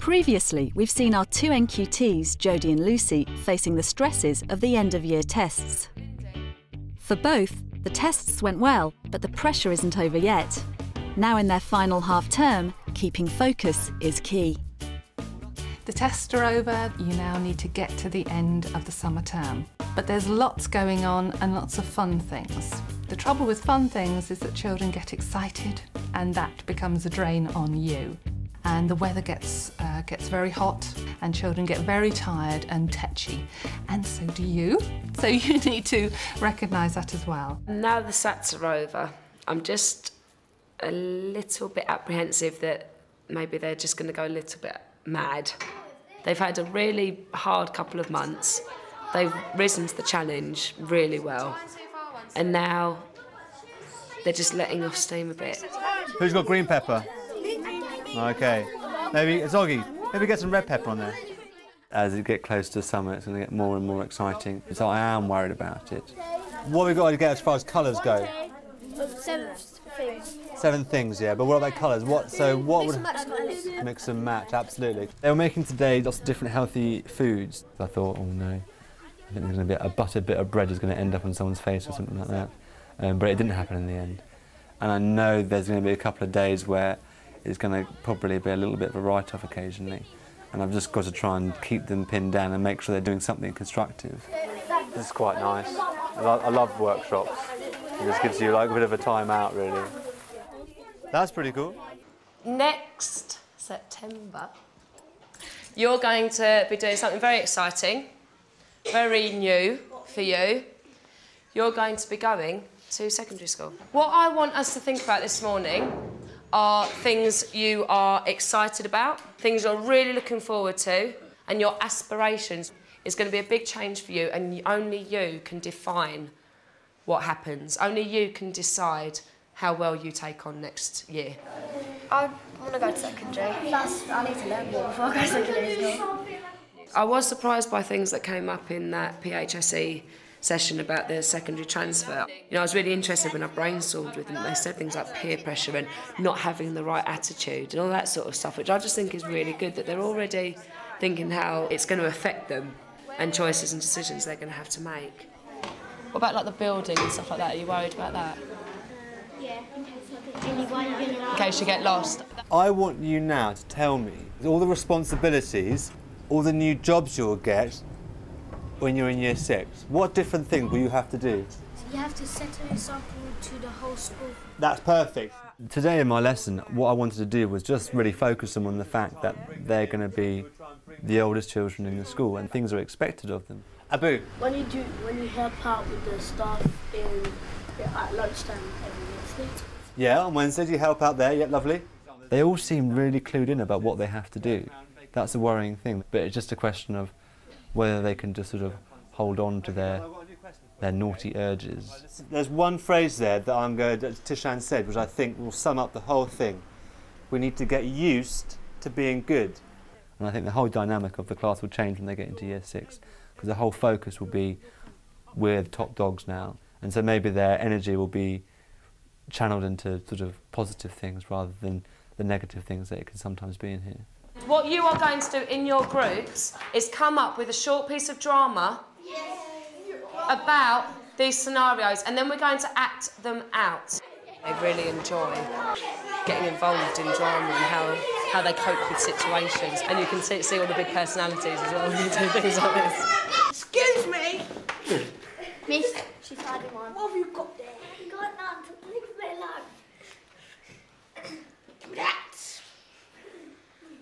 Previously, we've seen our two NQTs, Jodie and Lucy, facing the stresses of the end-of-year tests. For both, the tests went well, but the pressure isn't over yet. Now in their final half-term, keeping focus is key. The tests are over, you now need to get to the end of the summer term. But there's lots going on and lots of fun things. The trouble with fun things is that children get excited and that becomes a drain on you. And the weather gets very hot and children get very tired and tetchy. And so do you. So you need to recognise that as well. Now the SATs are over, I'm just a little bit apprehensive that maybe they're just going to go a little bit mad. They've had a really hard couple of months. They've risen to the challenge really well. And now they're just letting off steam a bit. Who's got green pepper? Okay. Maybe, Zoggy, maybe get some red pepper on there. As it gets close to summer, it's going to get more and more exciting. So I am worried about it. What have we got to get as far as colours go? 7 things. 7 things, yeah. But what about colours? What would mix and match? Absolutely. They were making today lots of different healthy foods. I thought, oh no, I think there's going to be a buttered bit of bread is going to end up on someone's face or something like that. But it didn't happen in the end. And I know there's going to be a couple of days where it's going to probably be a little bit of a write-off occasionally. And I've just got to try and keep them pinned down and make sure they're doing something constructive. This is quite nice. I love workshops. It just gives you like a bit of a time out, really. That's pretty cool. Next September, you're going to be doing something very exciting, very new for you. You're going to be going to secondary school. What I want us to think about this morning are things you are excited about, things you're really looking forward to, and your aspirations. It's going to be a big change for you, and only you can define what happens. Only you can decide how well you take on next year. I want to go to secondary. I need to learn more before I go to secondary school. I was surprised by things that came up in that PHSE session about the secondary transfer. You know, I was really interested when I brainstormed with them. They said things like peer pressure and not having the right attitude and all that sort of stuff, which I just think is really good, that they're already thinking how it's going to affect them and choices and decisions they're going to have to make. What about like the building and stuff like that? Are you worried about that? Yeah, in case you get lost. I want you now to tell me all the responsibilities, all the new jobs you'll get when you're in year 6. What different things will you have to do? So you have to set an example to the whole school. That's perfect. Today in my lesson, what I wanted to do was just really focus them on the fact that they're going to be the oldest children in the school and things are expected of them. Abu? When you help out with the staff at lunchtime every Wednesday? Yeah, on Wednesdays you help out there, yeah, lovely. They all seem really clued in about what they have to do. That's a worrying thing, but it's just a question of whether they can just sort of hold on to their naughty urges. There's one phrase there that Tishan said, which I think will sum up the whole thing. We need to get used to being good. And I think the whole dynamic of the class will change when they get into year 6, because the whole focus will be, we're the top dogs now. And so maybe their energy will be channeled into sort of positive things rather than the negative things that it can sometimes be in here. What you are going to do in your groups is come up with a short piece of drama about these scenarios, and then we're going to act them out. They really enjoy getting involved in drama and how they cope with situations, and you can see all the big personalities as well when you do things like this. Excuse me! Miss, she's hiding one. What have you got there? You got none. Leave me alone. That.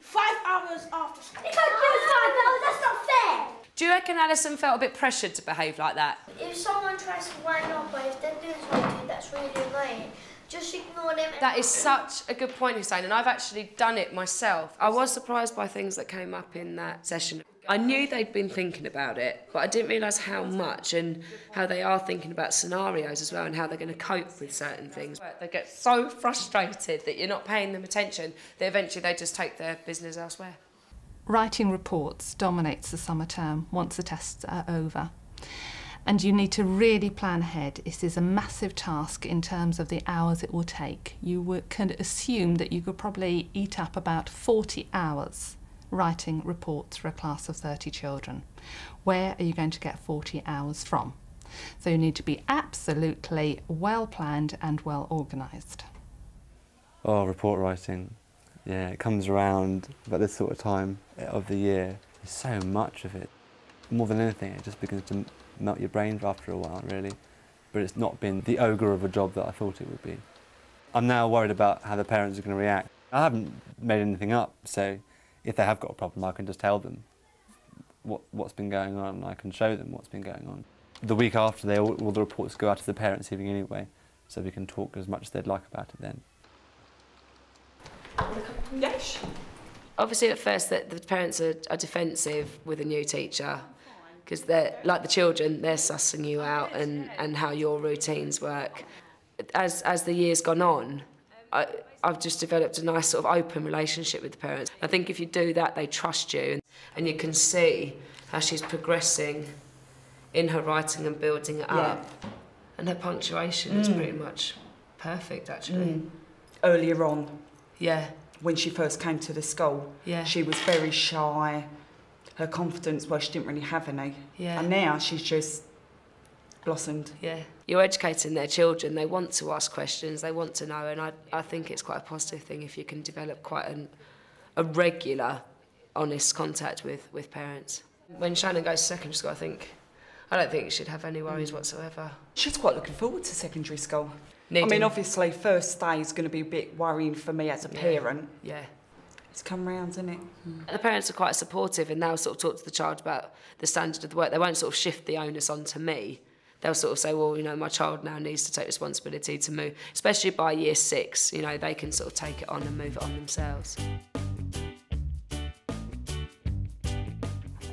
5 hours after school. You can't give us 5 hours, that's not fair! Do you reckon Alison felt a bit pressured to behave like that? If someone tries to wind up, but if they're doing something that's really annoying, just ignore them. That is such a good point, Hussein, and I've actually done it myself. I was surprised by things that came up in that session. I knew they'd been thinking about it, but I didn't realise how much and how they are thinking about scenarios as well and how they're going to cope with certain things. They get so frustrated that you're not paying them attention that eventually they just take their business elsewhere. Writing reports dominates the summer term once the tests are over. And you need to really plan ahead. This is a massive task in terms of the hours it will take. You can assume that you could probably eat up about 40 hours writing reports for a class of 30 children. Where are you going to get 40 hours from? So you need to be absolutely well planned and well organised. Oh, report writing. Yeah, it comes around about this sort of time of the year. There's so much of it. More than anything, it just begins to melt your brain after a while, really. But it's not been the ogre of a job that I thought it would be. I'm now worried about how the parents are going to react. I haven't made anything up, so if they have got a problem, I can just tell them what's been going on, and I can show them what's been going on. The week after, all the reports go out to the parents' evening anyway, so we can talk as much as they'd like about it then. Yes. Obviously, at first, the parents are defensive with a new teacher, because they're like the children, they're sussing you out and how your routines work. As the year's gone on, I've just developed a nice sort of open relationship with the parents. I think if you do that, they trust you, and you can see how she's progressing in her writing and building it up. And her punctuation is pretty much perfect, actually. Earlier on, yeah, when she first came to the school, she was very shy. Her confidence, well, she didn't really have any. And now she's just blossomed. You're educating their children. They want to ask questions, they want to know, and I think it's quite a positive thing if you can develop quite a regular, honest contact with parents. When Shannon goes to secondary school, I don't think she'd have any worries whatsoever. She's quite looking forward to secondary school. I mean, obviously, first day is going to be a bit worrying for me as a parent. Yeah. It's come round, isn't it? The parents are quite supportive, and they'll sort of talk to the child about the standard of the work. They won't sort of shift the onus onto me. They'll sort of say, well, you know, my child now needs to take responsibility to move, especially by year 6, you know, they can sort of take it on and move it on themselves.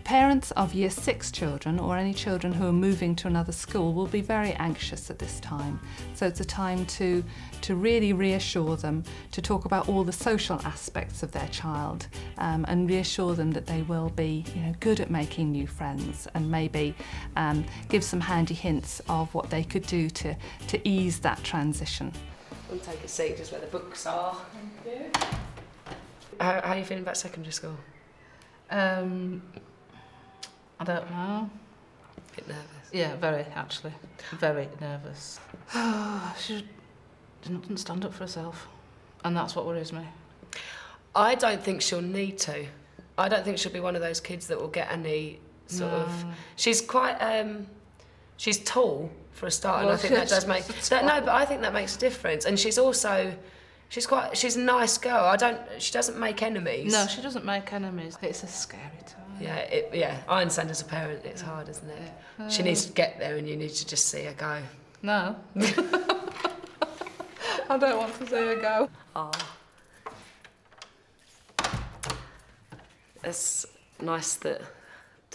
Parents of Year 6 children, or any children who are moving to another school, will be very anxious at this time. So it's a time to really reassure them, to talk about all the social aspects of their child, and reassure them that they will be, you know, good at making new friends, and maybe give some handy hints of what they could do to ease that transition. We'll take a seat just where the books are. Thank you. How are you feeling about secondary school? I don't know. A bit nervous? Yeah, very, actually. Very nervous. She didn't stand up for herself, and that's what worries me. I don't think she'll need to. I don't think she'll be one of those kids that will get any sort of... She's quite... she's tall, for a start, and I think that does make... No, but I think that makes a difference. And she's also... She's a nice girl. She doesn't make enemies. No, she doesn't make enemies. It's a scary time. Yeah, I understand as a parent, it's hard, isn't it? Yeah. She needs to get there and you need to just see her go. No. I don't want to see her go. Oh. It's nice to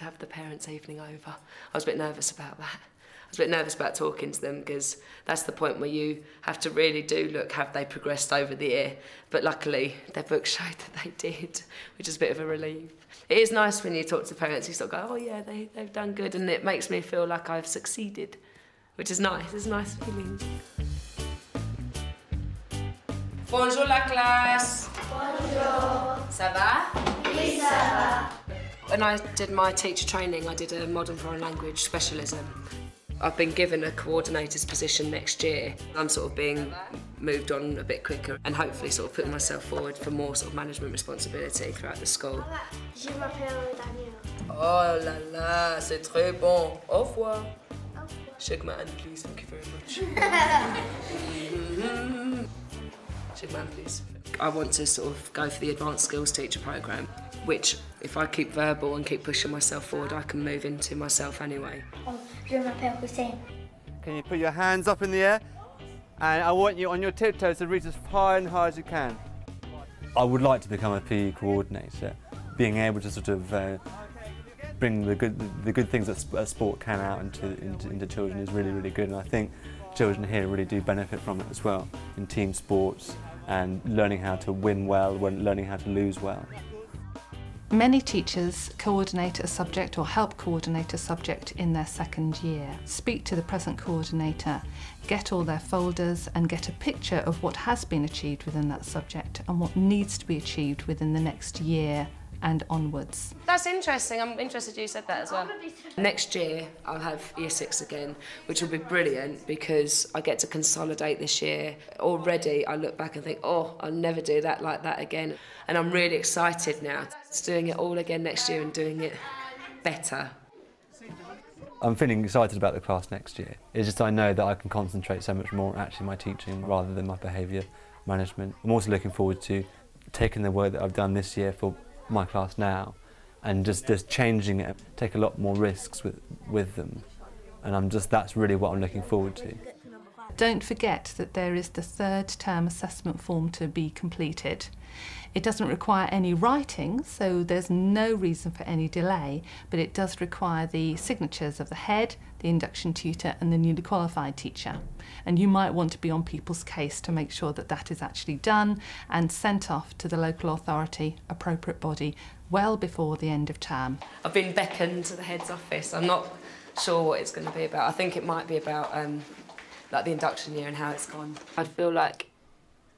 have the parents' evening over. I was a bit nervous about that. I was a bit nervous about talking to them because that's the point where you have to really look, have they progressed over the year? But luckily, their book showed that they did, which is a bit of a relief. It is nice when you talk to parents, you sort of go, oh yeah, they've done good, and it makes me feel like I've succeeded, which is nice. It's a nice feeling. Bonjour la classe. Bonjour. Ça va? Oui, ça va. When I did my teacher training, I did a modern foreign language specialism. I've been given a coordinator's position next year. I'm sort of being moved on a bit quicker and hopefully sort of putting myself forward for more sort of management responsibility throughout the school. Je m'appelle Daniel. Oh la la, c'est très bon. Au revoir. Shake my hand, please. Thank you very much. Shake my hand, please. I want to sort of go for the advanced skills teacher programme, which, if I keep verbal and keep pushing myself forward, I can move into myself anyway. Je m'appelle Hussein. Can you put your hands up in the air? And I want you on your tiptoes to reach as far and high as you can. I would like to become a PE coordinator. Being able to sort of bring the good things that sport can out into children is really, really good. And I think children here really do benefit from it as well, in team sports and learning how to win well, learning how to lose well. Many teachers coordinate a subject or help coordinate a subject in their second year. Speak to the present coordinator, get all their folders and get a picture of what has been achieved within that subject and what needs to be achieved within the next year and onwards. That's interesting. I'm interested you said that as well. Next year I'll have Year 6 again, which will be brilliant because I get to consolidate this year. Already I look back and think, oh, I'll never do that like that again. And I'm really excited now. It's doing it all again next year and doing it better. I'm feeling excited about the class next year. It's just I know that I can concentrate so much more on actually my teaching rather than my behaviour management. I'm also looking forward to taking the work that I've done this year for my class now and just changing it, take a lot more risks with them. And that's really what I'm looking forward to. Don't forget that there is the third term assessment form to be completed. It doesn't require any writing, so there's no reason for any delay, but it does require the signatures of the head, the induction tutor and the newly qualified teacher. And you might want to be on people's case to make sure that that is actually done and sent off to the local authority, appropriate body, well before the end of term. I've been beckoned to the head's office. I'm not sure what it's going to be about. I think it might be about like the induction year and how it's gone. I feel like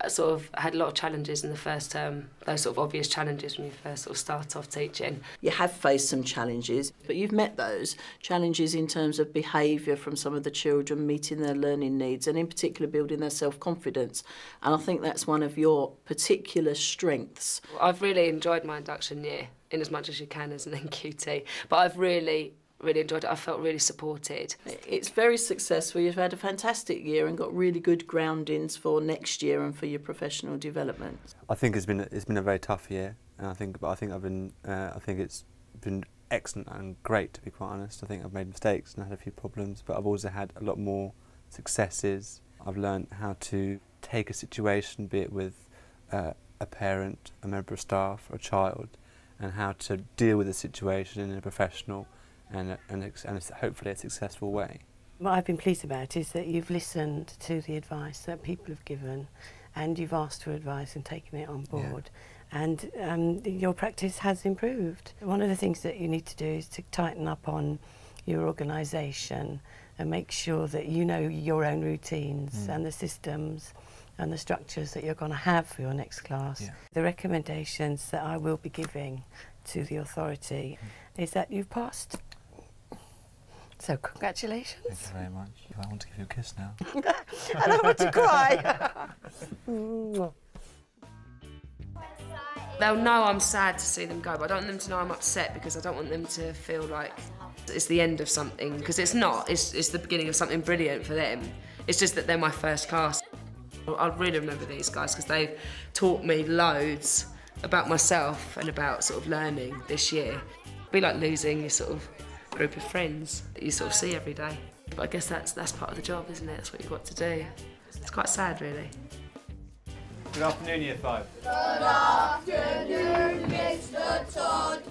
I sort of had a lot of challenges in the first term, those sort of obvious challenges when you first sort of start off teaching. You have faced some challenges, but you've met those challenges in terms of behaviour from some of the children, meeting their learning needs and in particular building their self-confidence. And I think that's one of your particular strengths. I've really enjoyed my induction year, in as much as you can as an NQT, but I've really enjoyed it. I felt really supported. It's very successful. You've had a fantastic year and got really good groundings for next year and for your professional development. I think it's been a very tough year, and I think it's been excellent and great, to be quite honest. I think I've made mistakes and had a few problems, but I've also had a lot more successes. I've learned how to take a situation, be it with a parent, a member of staff, or a child, and how to deal with the situation in a professional and hopefully a successful way. What I've been pleased about is that you've listened to the advice that people have given and you've asked for advice and taken it on board. Yeah. And your practice has improved. One of the things that you need to do is to tighten up on your organisation and make sure that you know your own routines and the systems and the structures that you're going to have for your next class. Yeah. The recommendations that I will be giving to the authority is that you've passed. So congratulations. Thank you very much. I want to give you a kiss now. And I want to cry. They'll know I'm sad to see them go, but I don't want them to know I'm upset because I don't want them to feel like it's the end of something, because it's not. It's the beginning of something brilliant for them. It's just that they're my first class. I'll really remember these guys because they've taught me loads about myself and about sort of learning this year. It'd be like losing your sort of group of friends that you sort of see every day. But I guess that's part of the job, isn't it? That's what you've got to do. It's quite sad, really. Good afternoon, Year 5. Good afternoon, Mr. Todd.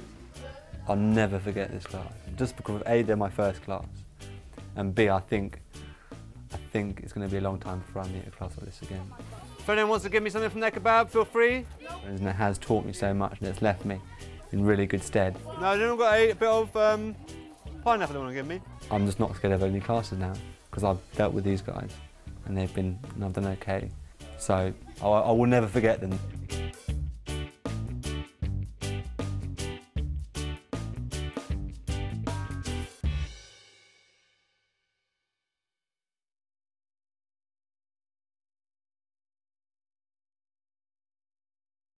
I'll never forget this class, just because A, they're my first class, and B, I think it's going to be a long time before I meet a class like this again. If anyone wants to give me something from their kebab, feel free. And it has taught me so much, and it's left me in really good stead. No, I've got a bit of pineapple they want to give me. I'm just not scared of only classes now, because I've dealt with these guys, and I've done okay. So I will never forget them.